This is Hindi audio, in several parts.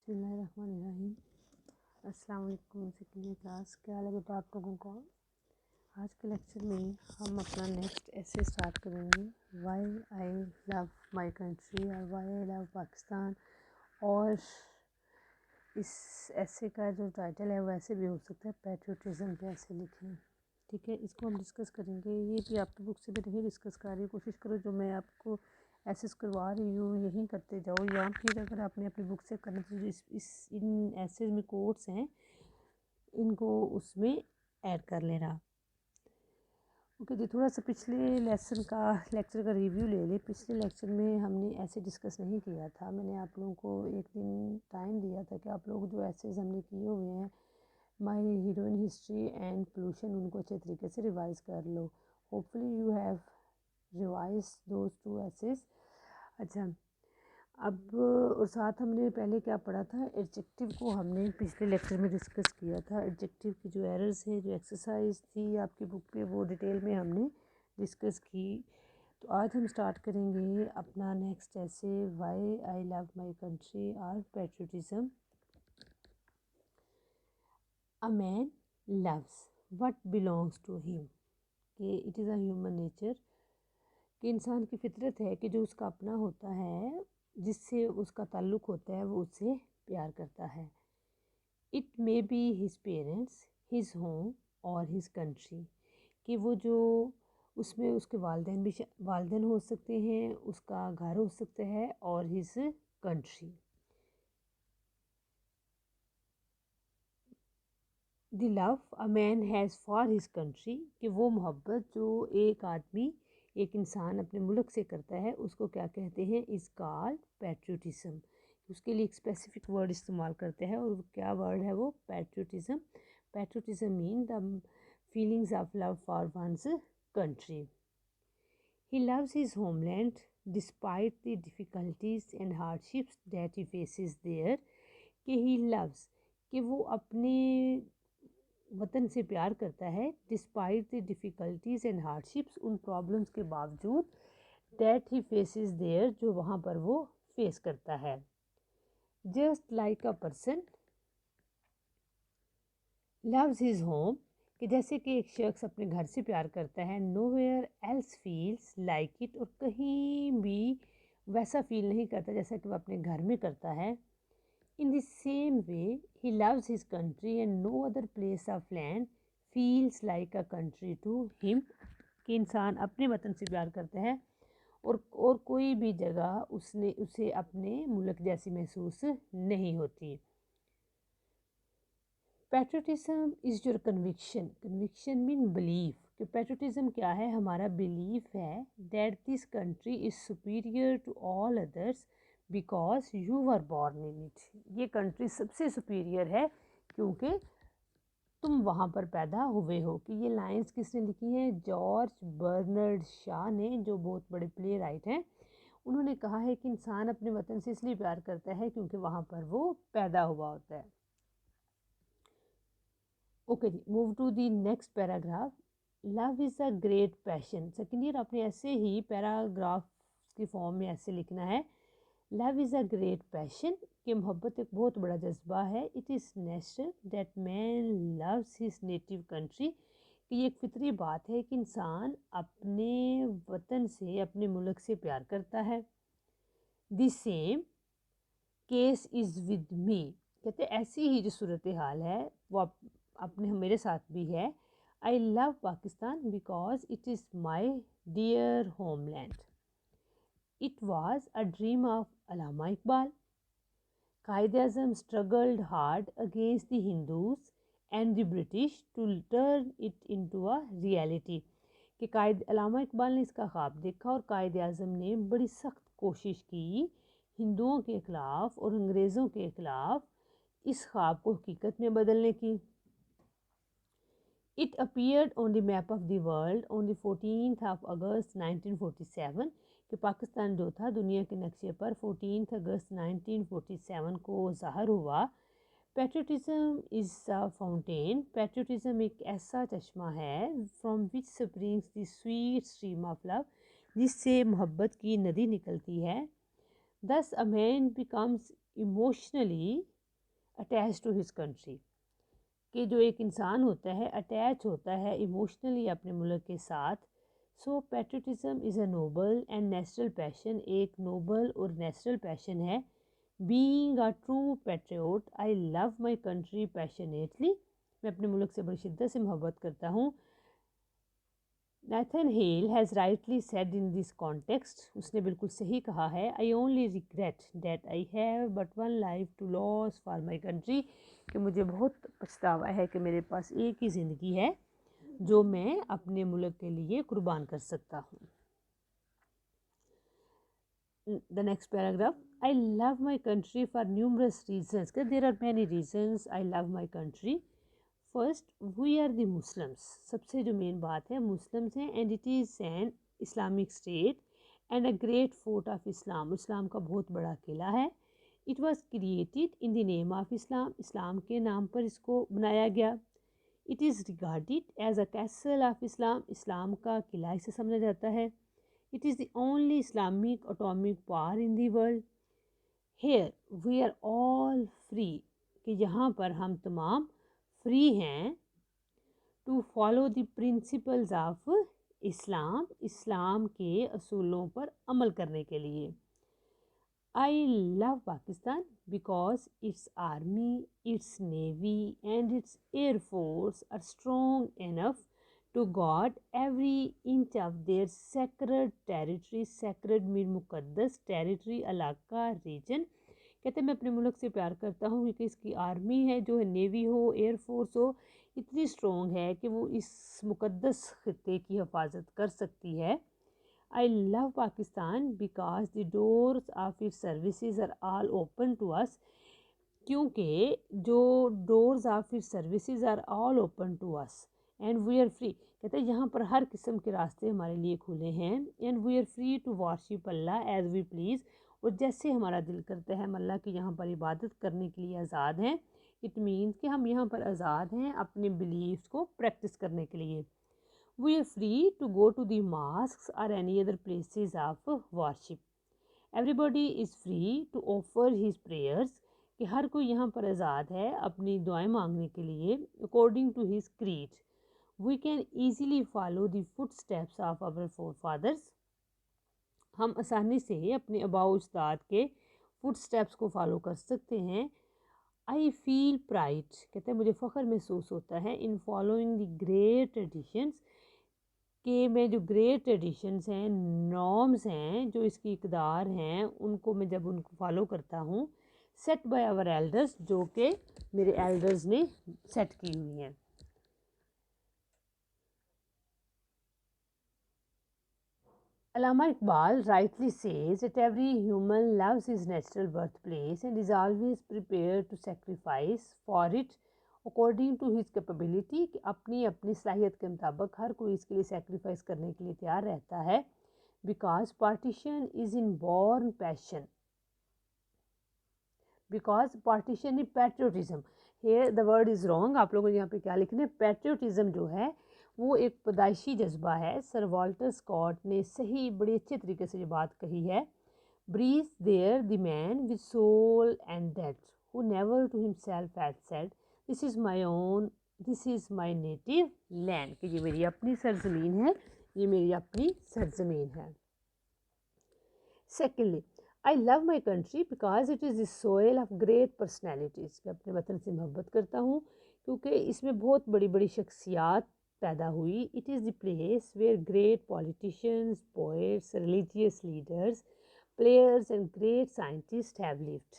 बिस्मिल्लाहिर्रहमानिर्रहीम। अस्सलाम वालेकुम सेकेंड क्लास, क्या हाल है बेटा आप लोगों को। आज के लेक्चर में हम अपना नेक्स्ट ऐसे स्टार्ट करेंगे, why I love my country और वाई आई लव पाकिस्तान। और इस ऐसे का जो टाइटल है वो ऐसे भी हो सकता है, पैट्रियोटिज्म पे ऐसे लिखें। ठीक है, इसको हम डिस्कस करेंगे। ये भी आपकी बुक से भी नहीं डिस्कस कर रही, कोशिश करो जो मैं आपको ऐसेस करवा रही हूँ यही करते जाओ, या फिर अगर आपने अपनी बुक से करना तो इन ऐसे में कोड्स हैं इनको उसमें ऐड कर लेना। ओके जी, थोड़ा सा पिछले लेक्चर का रिव्यू ले ले। पिछले लेक्चर में हमने ऐसे डिस्कस नहीं किया था। मैंने आप लोगों को एक दिन टाइम दिया था कि आप लोग जो ऐसे हमने किए हुए हैं my heroine history and pollution, उनको अच्छे तरीके से रिवाइज़ कर लो। Hopefully you have revise those two essays. अच्छा, अब और साथ हमने पहले क्या पढ़ा था, एडजेक्टिव को हमने पिछले लेक्चर में डिस्कस किया था। एडजेक्टिव की जो एरर्स है, जो एक्सरसाइज थी आपकी बुक पे, वो डिटेल में हमने डिस्कस की। तो आज हम स्टार्ट करेंगे अपना next essay, why I love my country और patriotism. A man loves what belongs to him, कि it is a human nature, कि इंसान की फितरत है कि जो उसका अपना होता है, जिससे उसका ताल्लुक़ होता है, वो उससे प्यार करता है। It may be his parents, his home और हिज कंट्री, कि वो जो उसमें उसके वालदेन हो सकते हैं, उसका घर हो सकता है, और his country. The love a man has for his country, कि वो मोहब्बत जो एक आदमी एक इंसान अपने मुल्क से करता है, उसको क्या कहते हैं, इज़ कॉल्ड पैट्रियोटिज्म। उसके लिए एक स्पेसिफिक वर्ड इस्तेमाल करते हैं, और क्या वर्ड है वो, patriotism. Patriotism mean the feelings of love for one's country. He loves his homeland despite the difficulties and hardships that he faces there, कि ही लव्स, कि वो अपने वतन से प्यार करता है, despite the difficulties and hardships, उन प्रॉब्लम्स के बावजूद, दैट ही फेसेस देयर, जो वहाँ पर वो फेस करता है। Just like a person loves his home, कि जैसे कि एक शख्स अपने घर से प्यार करता है, nowhere else feels like it, और कहीं भी वैसा फील नहीं करता जैसा कि वो अपने घर में करता है। In the same way, he loves his country and no other place of land feels like a country to him, कि इंसान अपने वतन से प्यार करता है, और कोई भी जगह उसे अपने मुल्क जैसी महसूस नहीं होती। Patriotism is your conviction, conviction mean belief, कि पैट्रियोटिज्म क्या है, हमारा बिलीफ है that this country is superior to all others because you were born in it, ये कंट्री सबसे सुपीरियर है क्योंकि तुम वहाँ पर पैदा हुए हो। कि ये लाइंस किसने लिखी हैं, जॉर्ज बर्नर्ड शॉ ने, जो बहुत बड़े प्ले राइट हैं। उन्होंने कहा है कि इंसान अपने वतन से इसलिए प्यार करता है क्योंकि वहाँ पर वो पैदा हुआ होता है। ओके जी, move to the next paragraph. Love is a great passion. Second year आपने ऐसे ही पैराग्राफ की फॉर्म में ऐसे लिखना है, love is a great passion, कि मोहब्बत एक बहुत बड़ा जज्बा है। It is natural that man loves his native country, कि ये एक फितरी बात है कि इंसान अपने वतन से, अपने मुल्क से प्यार करता है। The same case is with me, कहते ऐसी ही जो सूरत हाल है वो अपने मेरे साथ भी है। I love Pakistan because it is my dear homeland. It was a dream of Allama Iqbal. Quaid-e-Azam struggled hard against the Hindus and the British to turn it into a reality, कि अल्लामा इकबाल ने इसका ख्वाब देखा और कायद-ए-आज़म ने बड़ी सख्त कोशिश की हिंदुओं के ख़िलाफ़ और अंग्रेज़ों के ख़िलाफ़ इस ख्वाब को हकीकत में बदलने की। It appeared on the map of the world on the 14th of August 1947, कि पाकिस्तान जो था दुनिया के नक्शे पर 14 अगस्त 1947 को ज़ाहिर हुआ। Patriotism is a fountain, patriotism एक ऐसा चश्मा है, from which springs the sweet stream of love, जिससे मोहब्बत की नदी निकलती है। Thus a man becomes emotionally attach to his country, कि जो एक इंसान होता है अटैच होता है इमोशनली अपने मुल्क के साथ। So patriotism is a noble and natural passion, एक नोबल और नेचुरल पैशन है। Being a true patriot I love my country passionately, मैं अपने मुल्क से बड़ी शिद्दत से मोहब्बत करता हूँ। Nathan Hale has rightly said in this context, उसने बिल्कुल सही कहा है, I only regret that I have but one life to loss for my country, कि मुझे बहुत पछतावा है कि मेरे पास एक ही ज़िंदगी है जो मैं अपने मुल्क के लिए कुर्बान कर सकता हूँ। The next paragraph, I love my country for numerous reasons. There are many reasons I love my country. First, we are the Muslims. सबसे जो मेन बात है मुस्लिम्स हैं, and it is an Islamic state and a great fort of Islam. इस्लाम का बहुत बड़ा किला है. It was created in the name of Islam. इस्लाम के नाम पर इसको बनाया गया. It is regarded as a castle of Islam. इस्लाम का किला इसे समझा जाता है. It is the only Islamic atomic power in the world. Here we are all free, कि यहाँ पर हम तमाम फ्री हैं to follow the principles of Islam, इस्लाम के असूलों पर अमल करने के लिए. I love Pakistan because its army, its navy and its air force are strong enough to guard every inch of their sacred territory. sacred mean मुकद्दस, territory इलाका, रीजन. कहते हैं मैं अपने मुल्क से प्यार करता हूँ क्योंकि इसकी आर्मी है, जो है नेवी हो, एयरफोर्स हो, इतनी स्ट्रॉन्ग है कि वो इस मुकद्दस खित्ते की हिफाजत कर सकती है. I love Pakistan because the doors of its services are all open to us, क्योंकि जो doors of its services are all open to us and we are free. कहते हैं यहाँ पर हर किस्म के रास्ते हमारे लिए खुले हैं. And we are free to worship Allah as we please, और जैसे हमारा दिल करता है हम अल्लाह की यहाँ पर इबादत करने के लिए आज़ाद हैं. इट मीन्स कि हम यहाँ पर आज़ाद हैं अपने बिलीव्स को प्रैक्टिस करने के लिए. We are free to go to the mosque और any other places of worship. Everybody is free to offer his prayers, कि हर कोई यहाँ पर आज़ाद है अपनी दुआएं मांगने के लिए according to his creed. We can easily follow the footsteps of our forefathers. हम आसानी से अपने आबाओ उस्ताद के फुटस्टेप्स को फॉलो कर सकते हैं. आई फील प्राइड, कहते हैं मुझे फ़ख्र महसूस होता है in following the great traditions, के मैं जो ग्रेट ट्रेडिशंस हैं, नॉर्म्स हैं, जो इसकी इकदार हैं, उनको मैं जब उनको फॉलो करता हूँ, सेट बाय आवर एल्डर्स, जो कि मेरे एल्डर्स ने सेट की हुई हैं. Allama Iqbal rightly says that every human loves his natural birthplace and is always prepared to sacrifice for it according to his capability, कि अपनी अपनी सलाहियत के मुताबिक हर कोई इसके लिए सेक्रीफाइस करने के लिए तैयार रहता है. Because partition is inborn passion, because partition is patriotism. Here the word is wrong, आप लोगों ने यहाँ पे क्या लिखना है, पैट्रियोटिज्म जो है वो एक पैदाइशी जज्बा है. सर वाल्टर स्कॉट ने सही बड़ी अच्छे तरीके से ये बात कही है. Breathes there the man with soul and death who never to himself had said this is my own, this is my native land, कि ये मेरी अपनी सरजमीन है, ये मेरी अपनी सरजमीन है. Secondly, I love my country because it is the soil of great personalities. मैं अपने वतन से मोहब्बत करता हूँ क्योंकि इसमें बहुत बड़ी बड़ी शख्सियात पैदा हुई. It is the place where great politicians, poets, religious leaders, players and great scientist have lived.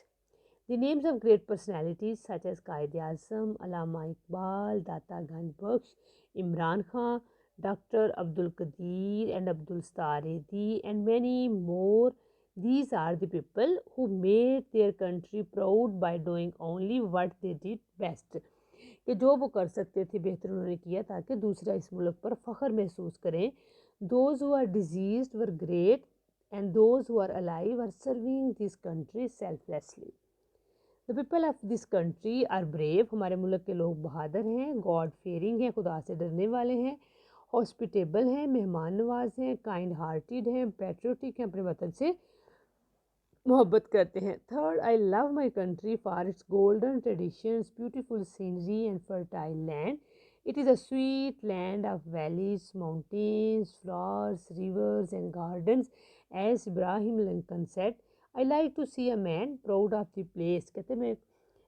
The names of great personalities such as Quaid Azam, Allama Iqbal, Data Ganj Bakhsh, Imran Khan, doctor Abdul Qadeer and Abdul Sattar Edhi and many more. These are the people who made their country proud by doing only what they did best. कि जो वो कर सकते थे बेहतर उन्होंने किया ताकि दूसरा इस मुल्क पर फ़ख्र महसूस करें. Those who are diseased were great and those who are alive are serving this country selflessly. The people of this country are brave. हमारे मुल्क के लोग बहादुर हैं, गॉड फेयरिंग हैं, खुदा से डरने वाले हैं, हॉस्पिटेबल हैं, मेहमान नवाज हैं, काइंड हार्टेड हैं, पैट्रियोटिक हैं, अपने वतन से मोहब्बत करते हैं। Third, I love my country for its golden traditions, beautiful scenery and fertile land. It is a sweet land of valleys, mountains, flowers, rivers and gardens. As Ibrahim Lincoln said, I like to see a man proud of the place. कहते मैं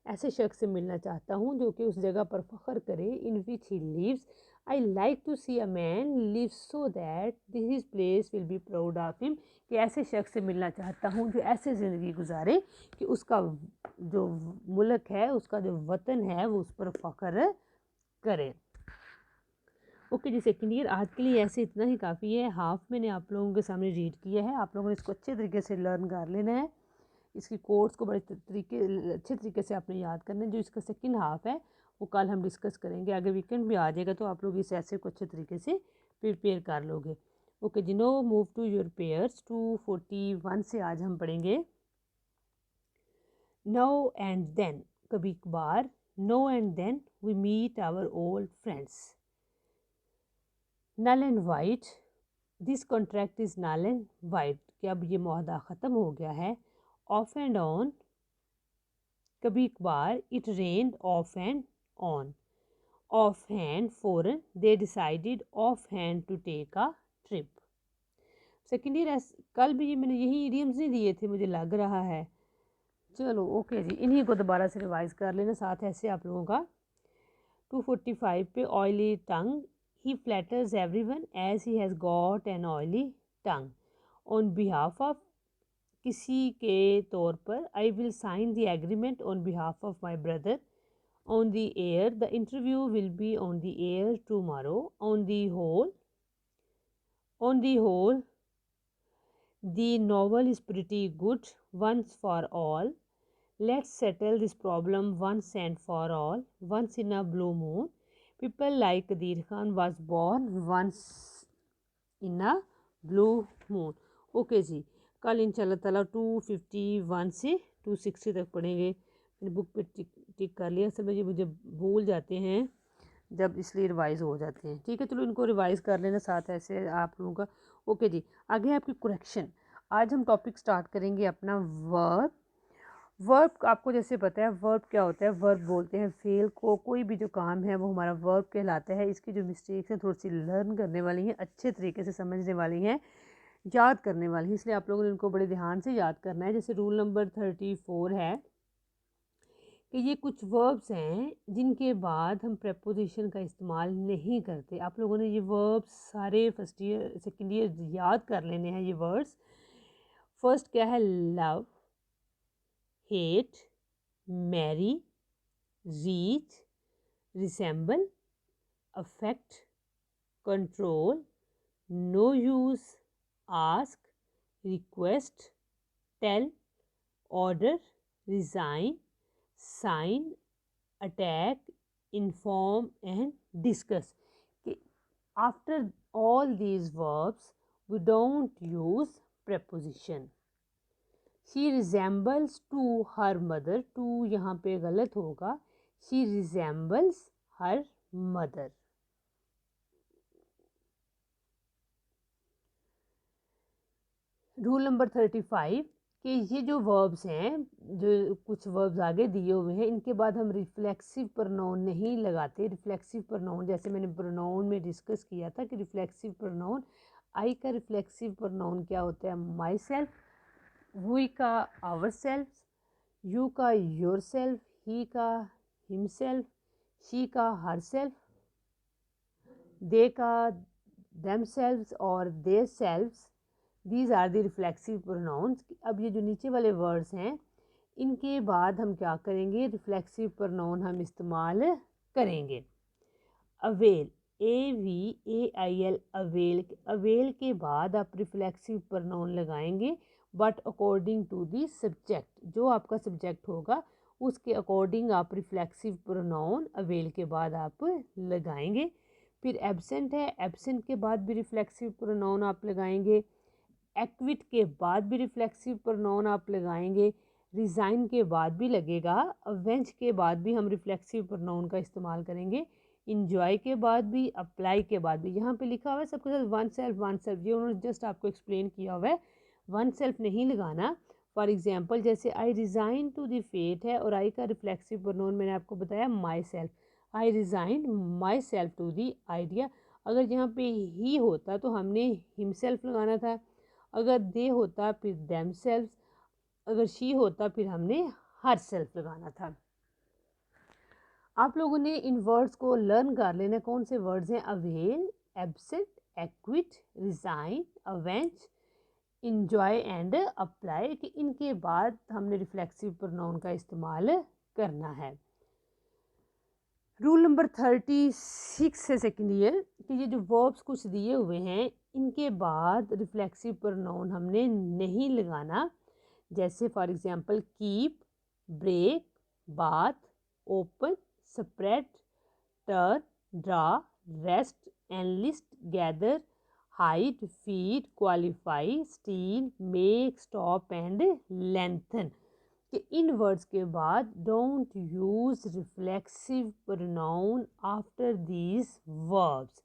ऐसे शख्स से मिलना चाहता हूँ जो कि उस जगह पर फ़ख्र करे in which he lives. I like to see a man live so that his place will be proud of him. कि ऐसे शख्स से मिलना चाहता हूँ जो ऐसे ज़िंदगी गुजारे कि उसका जो मुल्क है, उसका जो वतन है, वो उस पर फ़ख्र करे। ओके जी, सेकेंड ईयर आज के लिए ऐसे इतना ही काफ़ी है। हाफ मैंने आप लोगों के सामने रीड किया है, आप लोगों ने इसको अच्छे तरीके से लर्न कर लेना है। इसकी कोर्स को बड़े अच्छे तरीके से आपने याद करना है। जो इसका सेकंड हाफ है वो कल हम डिस्कस करेंगे। अगर वीकेंड भी आ जाएगा तो आप लोग इस ऐसे को अच्छे तरीके से प्रिपेयर कर लोगे। ओके जी, no move to your pairs. 241 से आज हम पढ़ेंगे नाउ एंड देन, कभी कभार। Now and then we meet our old friends. Null and void, this contract is null and void, कि अब ये मुआहदा ख़त्म हो गया है। ऑफ एंड ऑन, कभी कभार। It rained off and on. Offhand, फॉरन, they decided offhand to take a trip. Second year कल भी मैंने यही इडियम्स नहीं दिए थे, मुझे लग रहा है। चलो ओके जी, इन्हीं को दोबारा से रिवाइज कर लेना। साथ ऐसे आप लोगों का 245 पे oily tongue, he flatters everyone as he has got an oily tongue. On behalf of, किसी के तौर पर। I will sign the agreement on behalf of my brother. On the air, the interview will be on the air tomorrow. On the whole, the novel is pretty good once for all. Let's settle this problem once and for all. Once in a blue moon, people like Qadir Khan was born once in a blue moon. Okay जी, कल इंशाल्लाह ताला 251 से 260 तक पढ़ेंगे। मैंने बुक पे टिक कर लिया। सब ये मुझे भूल जाते हैं जब, इसलिए रिवाइज़ हो जाते हैं। ठीक है, चलो इनको रिवाइज़ कर लेना साथ ऐसे आप लोगों का। ओके जी, आगे आपकी करेक्शन। आज हम टॉपिक स्टार्ट करेंगे अपना वर्ब। वर्ब आपको जैसे पता है वर्ब क्या होता है। वर्ब बोलते हैं फेल को। कोई भी जो काम है वो हमारा वर्ब कहलाता है। इसकी जो मिस्टेक्स हैं थोड़ी सी लर्न करने वाली हैं, अच्छे तरीके से समझने वाली हैं, याद करने वाली हैं। इसलिए आप लोगों ने इनको बड़े ध्यान से याद करना है। जैसे रूल नंबर 34 है कि ये कुछ वर्ब्स हैं जिनके बाद हम प्रेपोजिशन का इस्तेमाल नहीं करते। आप लोगों ने ये वर्ब्स सारे फर्स्ट ईयर सेकेंड ईयर याद कर लेने हैं। ये वर्ड्स फर्स्ट क्या है? Love, hate, marry, reach, resemble, affect, control, no use, ask, request, tell, order, resign, sign, attack, inform and discuss. After all these verbs we don't use preposition. She resembles to her mother. To यहाँ पे गलत होगा, she resembles her mother. Rule number 35 कि ये जो वर्ब्स हैं, जो कुछ वर्ब्स आगे दिए हुए हैं, इनके बाद हम रिफ्लेक्सिव प्रोनाउन नहीं लगाते। रिफ्लेक्सिव प्रोनाउन जैसे मैंने प्रोनाउन में डिस्कस किया था कि रिफ्लेक्सिव प्रोनाउन, आई का रिफ्लेक्सिव प्रोनाउन क्या होता है? माई सेल्फ, वी का आवर सेल्फ, यू का योर सेल्फ, ही का हिम सेल्फ, शी का हर सेल्फ, दे का देम सेल्व्स और दे सेल्व्स। These are the reflexive pronouns. अब ये जो नीचे वाले वर्ड्स हैं इनके बाद हम क्या करेंगे? रिफ्लेक्सिव प्रोनाउन हम इस्तेमाल करेंगे। Avail, AVAIL, avail. अवेल के बाद आप रिफ्लेक्सिव प्रोनाउन लगाएंगे but according to the subject. जो आपका सब्जेक्ट होगा उसके अकॉर्डिंग आप रिफ्लेक्सिव प्रोनाउन अवेल के बाद आप लगाएंगे। फिर एब्सेंट है, एब्सेंट के बाद भी रिफ्लेक्सिव प्रोनाउन आप लगाएंगे। एक्विट के बाद भी रिफ्लेक्सिव प्रोनाउन आप लगाएंगे। रिज़ाइन के बाद भी लगेगा। अवेंज के बाद भी हम रिफ्लेक्सिव प्रोनाउन का इस्तेमाल करेंगे। इंजॉय के बाद भी, अप्लाई के बाद भी। यहाँ पे लिखा हुआ है सबके साथ वन सेल्फ, वन सेल्फ, ये उन्होंने जस्ट आपको एक्सप्लेन किया हुआ है। वन सेल्फ नहीं लगाना, फॉर एग्जांपल जैसे I resign to the fate है और आई का रिफ्लेक्सिव प्रोनाउन मैंने आपको बताया myself, I resign myself to the idea. अगर यहाँ पे ही होता तो हमने हिमसेल्फ लगाना था, अगर दे होता फिर देम सेल्फ, अगर शी होता फिर हमने हर सेल्फ लगाना था। आप लोगों ने इन वर्ड्स को लर्न कर लेना। कौन से वर्ड्स हैं? Avail, absent, acquit, resign, avenge, enjoy and apply, कि इनके बाद हमने रिफ्लेक्सिव प्रोनाउन का इस्तेमाल करना है। रूल नंबर 36 है सेकेंड ईयर कि ये जो वर्ब्स कुछ दिए हुए हैं इनके बाद रिफ्लेक्सिव प्रोनाउन हमने नहीं लगाना। जैसे for example keep, break, bathe, open, spread, turn, draw, rest, enlist, gather, hide, feed, qualify, steal, make, stop and lengthen, कि इन वर्ड्स के बाद don't use reflexive pronoun after these verbs.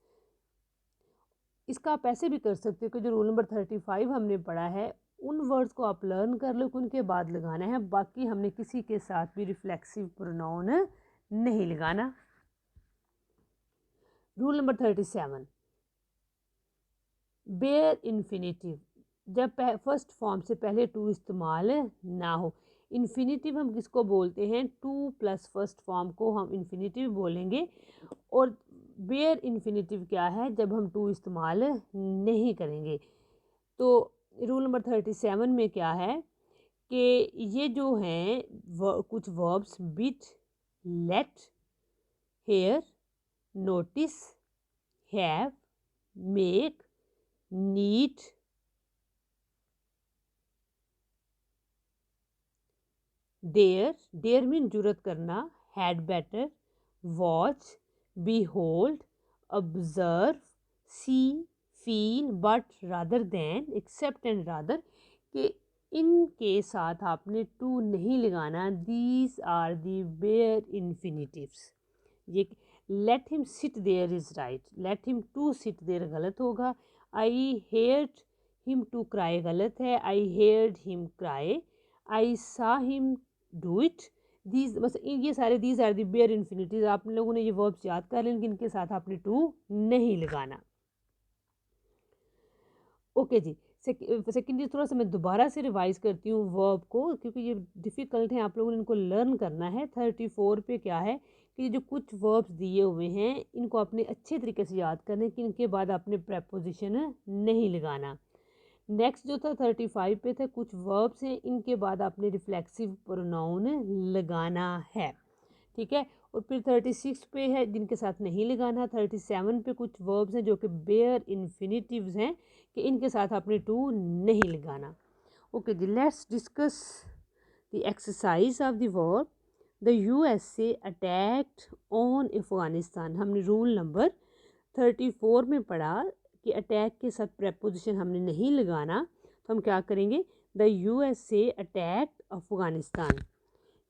इसका आप ऐसे भी कर सकते हो कि जो रूल नंबर 35 हमने पढ़ा है उन वर्ड्स को आप लर्न कर लो, उनके बाद लगाना है, बाकी हमने किसी के साथ भी रिफ्लेक्सिव प्रोनाउन नहीं लगाना। रूल नंबर 37, बेयर इन्फिनिटिव, जब फर्स्ट फॉर्म से पहले टू इस्तेमाल ना हो। इन्फिनिटिव हम किसको बोलते हैं? टू प्लस फर्स्ट फॉर्म को हम इन्फिनिटिव बोलेंगे। और बेयर इन्फिनिटिव क्या है? जब हम टू इस्तेमाल नहीं करेंगे। तो रूल नंबर 37 में क्या है कि ये जो हैं कुछ verbs bid, let, hear, notice, have, make, need, dare, dare mean जुरत करना, had better, watch, behold, observe, see, feel, but, rather than, except and rather, कि इनके साथ आपने टू नहीं लगाना। These are the bare infinitives. ये let him sit there is right, let him to sit there गलत होगा। I heard him to cry गलत है, I heard him cry. I saw him do it. These, बस ये सारे these are the bare infinitives. आप लोगों ने ये वर्ब्स याद कर लें कि इनके साथ आपने टू नहीं लगाना। ओके जी, सेकेंड थोड़ा सा मैं दोबारा से रिवाइज करती हूँ वर्ब को, क्योंकि ये डिफ़िकल्ट हैं, आप लोगों ने इनको लर्न करना है। 34 पे क्या है कि ये जो कुछ वर्ब्स दिए हुए हैं इनको आपने अच्छे तरीके से याद करना है कि इनके बाद आपने प्रेपोजिशन नहीं लगाना। नेक्स्ट जो था 35 पे था, कुछ वर्ब्स हैं इनके बाद आपने रिफ्लेक्सिव प्रोनाउन लगाना है, ठीक है। और फिर 36 पे है जिनके साथ नहीं लगाना। 37 पे कुछ वर्ब्स हैं जो कि बेयर इन्फिनिटिव्स हैं कि इनके साथ आपने टू नहीं लगाना। ओके जी, let's discuss the exercise of the verb. The USA attacked on Afghanistan. हमने रूल नंबर 34 में पढ़ा कि अटैक के साथ प्रेपोजिशन हमने नहीं लगाना, तो हम क्या करेंगे? The USA attacked Afghanistan.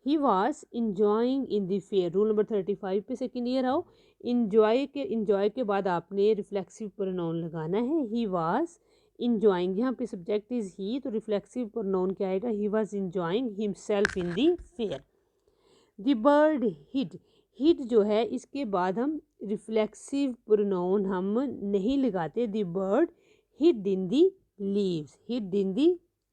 He was enjoying in the fair. Rule number 35 पे सेकेंड ईयर आओ। इंजॉय के बाद आपने रिफ्लेक्सिव प्रोनाउन लगाना है। ही वॉज इंजॉइंग, यहाँ पे सब्जेक्ट इज ही, तो रिफ्लेक्सिव प्रोनाउन क्या आएगा? He was enjoying himself in the fair. The bird hid, hid जो है इसके बाद हम रिफ्लेक्सिव प्रोनाउन हम नहीं लगाते। The bird hid in the leaves, hid in the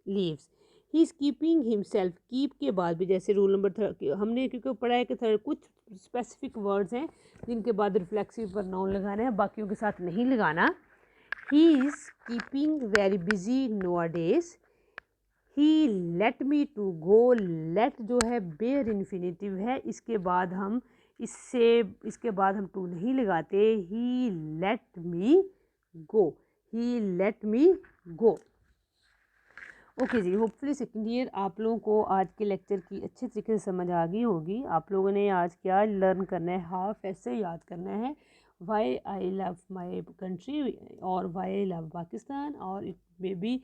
leaves. He is keeping himself, keep के बाद भी जैसे रूल नंबर हमने क्योंकि पढ़ा है कि कुछ स्पेसिफिक वर्ड्स हैं जिनके बाद रिफ्लेक्सिव प्रोनाउन लगाना है, बाकियों के साथ नहीं लगाना। He is keeping very busy nowadays. He let me to go, let जो है बेयर इन्फिनिटिव है, इसके बाद हम इसके बाद हम टू नहीं लगाते। ही लेट मी गो, ही लेट मी गो। ओके जी, होपफुली सेकेंड ईयर आप लोगों को आज के लेक्चर की अच्छे तरीके से समझ आ गई होगी। आप लोगों ने आज क्या लर्न करना है? हाफ ऐसे याद करना है, why I love my country और वाई आई लव पाकिस्तान, और इट मे बी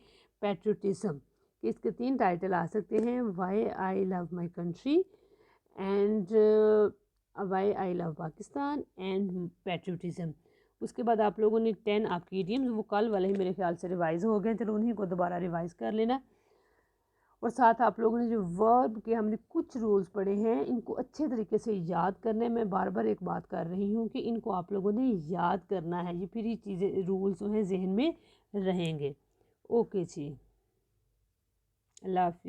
पैट्रियटिज्म। इसके 3 टाइटल आ सकते हैं, why I love my country and why I love Pakistan and patriotism. उसके बाद आप लोगों ने 10 आपकी इडियम्स, वो कल वाले ही मेरे ख्याल से रिवाइज़ हो गए, चलो उन्हीं को दोबारा रिवाइज़ कर लेना। और साथ आप लोगों ने जो वर्ब के हमने कुछ रूल्स पढ़े हैं इनको अच्छे तरीके से याद करने में बार बार एक बात कर रही हूँ कि इनको आप लोगों ने याद करना है, ये फिर ये चीज़ें रूल्स जो हैं जहन में रहेंगे। ओके जी, अल्लाह हाफिज़।